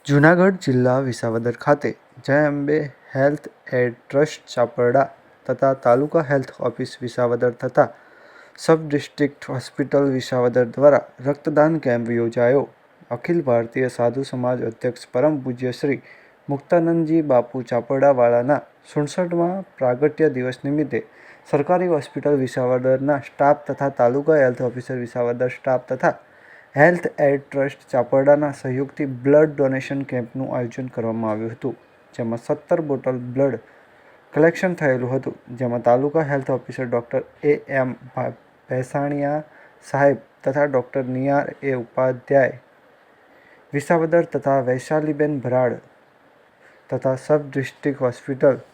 જૂનાગઢ જિલ્લા વિસાવદર ખાતે જય અંબે હેલ્થ એડ ટ્રસ્ટ ચાપરડા તથા તાલુકા હેલ્થ ઓફિસ વિસાવદર તથા સબ ડિસ્ટ્રિક્ટ હોસ્પિટલ વિસાવદર દ્વારા રક્તદાન કેમ્પ યોજાયો. અખિલ ભારતીય સાધુ સમાજ અધ્યક્ષ પરમ પૂજ્ય શ્રી મુક્તાનંદજી બાપુ ચાપરડાવાળાના 67મા પ્રાગટ્ય દિવસ નિમિત્તે સરકારી હોસ્પિટલ વિસાવદરના સ્ટાફ તથા તાલુકા હેલ્થ ઓફિસર વિસાવદર સ્ટાફ તથા હેલ્થ એડ ટ્રસ્ટ ચાપરડાના સહયોગથી બ્લડ ડોનેશન કેમ્પનું આયોજન કરવામાં આવ્યું હતું, જેમાં 17 બોટલ બ્લડ કલેક્શન થયેલું હતું, જેમાં તાલુકા health officer doctor A.M. Bhensaniya સાહેબ તથા ડૉક્ટર નિયાર એ ઉપાધ્યાય વિસાવદર તથા વૈશાલીબેન ભરાડ તથા સબ ડિસ્ટ્રિક્ટ હોસ્પિટલ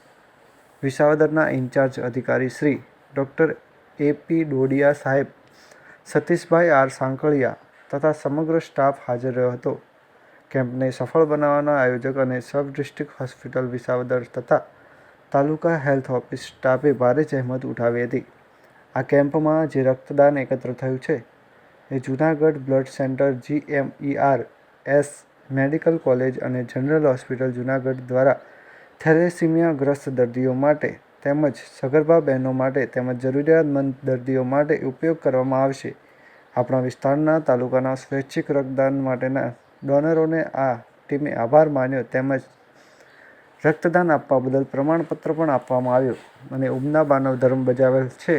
વિસાવદરના ઇન્ચાર્જ અધિકારી શ્રી ડૉક્ટર A.P. ડોડિયા સાહેબ, સતીશભાઈ આર સાંકળિયા તથા સમગ્ર સ્ટાફ હાજર રહ્યો હતો. કેમ્પને સફળ બનાવવાના આયોજક અને સબ ડિસ્ટ્રિક્ટ હોસ્પિટલ વિસાવદર તથા તાલુકા હેલ્થ ઓફિસ સ્ટાફે ભારે જહેમત ઉઠાવી હતી. આ કેમ્પમાં જે રક્તદાન એકત્ર થયું છે એ Junagadh blood centre, GMERS medical college અને જનરલ હોસ્પિટલ જૂનાગઢ દ્વારા થેલેસીમિયા ગ્રસ્ત દર્દીઓ માટે તેમજ સગર્ભા બહેનો માટે તેમજ જરૂરિયાતમંદ દર્દીઓ માટે ઉપયોગ કરવામાં આવશે. આપણા વિસ્તારના તાલુકાના સ્વૈચ્છિક રક્તદાન માટેના ડોનરોને આ ટીમે આભાર માન્યો તેમજ રક્તદાન આપવા બદલ પ્રમાણપત્ર પણ આપવામાં આવ્યું અને ઉમદા માનવ ધર્મ બજાવેલ છે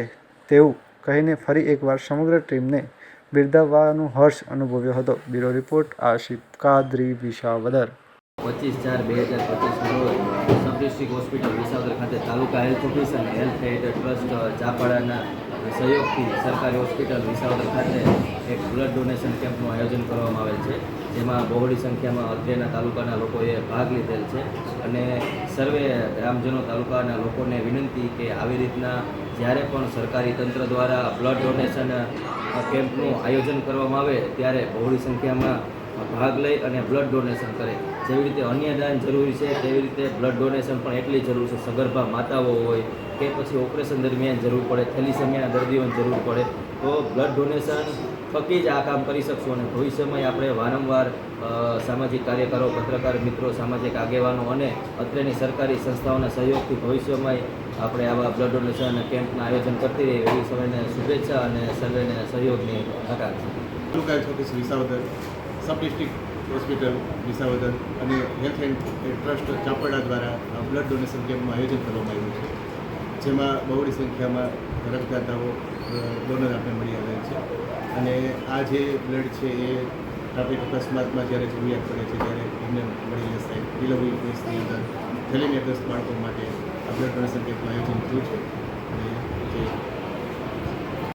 તેવું કહીને ફરી એકવાર સમગ્ર ટીમને બિરદાવવાનો હર્ષ અનુભવ્યો હતો. Bureau report Asif Qadri, Visavadar. 25/4/2025 રોજ સબ ડિસ્ટ્રિક્ટ હોસ્પિટલ વિસાવદર ખાતે તાલુકા હેલ્થ ઓફિસ અને હેલ્થ એડ ટ્રસ્ટ ચાપરડાના સહયોગથી સરકારી હોસ્પિટલ વિસાવદર ખાતે એક બ્લડ ડોનેશન કેમ્પનું આયોજન કરવામાં આવેલ છે, જેમાં બહોળી સંખ્યામાં અત્રેના તાલુકાના લોકોએ ભાગ લીધેલ છે અને સર્વે ગ્રામજનો તાલુકાના લોકોને વિનંતી કે આવી રીતના જ્યારે પણ સરકારી તંત્ર દ્વારા બ્લડ ડોનેશન કેમ્પનું આયોજન કરવામાં આવે ત્યારે બહોળી સંખ્યામાં ભાગ લઈ અને બ્લડ ડોનેશન કરે. જેવી રીતે અન્ય દાન જરૂરી છે તેવી રીતે બ્લડ ડોનેશન પણ એટલી જરૂર છે. સગર્ભા માતાઓ હોય કે પછી ઓપરેશન દરમિયાન જરૂર પડે, થેલીસેમિયાના દર્દીઓને જરૂર પડે તો બ્લડ ડોનેશન થકી જ આ કામ કરી શકશું અને ભવિષ્યમાં આપણે વારંવાર સામાજિક કાર્યકરો, પત્રકાર મિત્રો, સામાજિક આગેવાનો અને અત્રેની સરકારી સંસ્થાઓના સહયોગથી ભવિષ્યમાં આપણે આવા બ્લડ ડોનેશન કેમ્પના આયોજન કરતી રહી એવી સૌને શુભેચ્છા અને સર્વેને સહયોગની આકાંક્ષા. Taluka health office Visavadar, sub district hospital Visavadar અને હેલ્થ એન્ડ ટ્રસ્ટ ચાપરડા દ્વારા બ્લડ ડોનેશન કેમ્પનું આયોજન કરવામાં આવ્યું છે, જેમાં બહોળી સંખ્યામાં રક્તદાતાઓ ડોનર આપણે મળી આવેલ છે અને આ જે બ્લડ છે એ ટ્રાફિક અકસ્માતમાં જ્યારે જરૂરિયાત પડે છે ત્યારે એમને મળી જશે. ડિલિવરી કેસની અંદર થેલેમિયાગ્રસ્ત બાળકો માટે આ બ્લડ ડોનેશન કેમ્પનું આયોજન થયું છે અને જે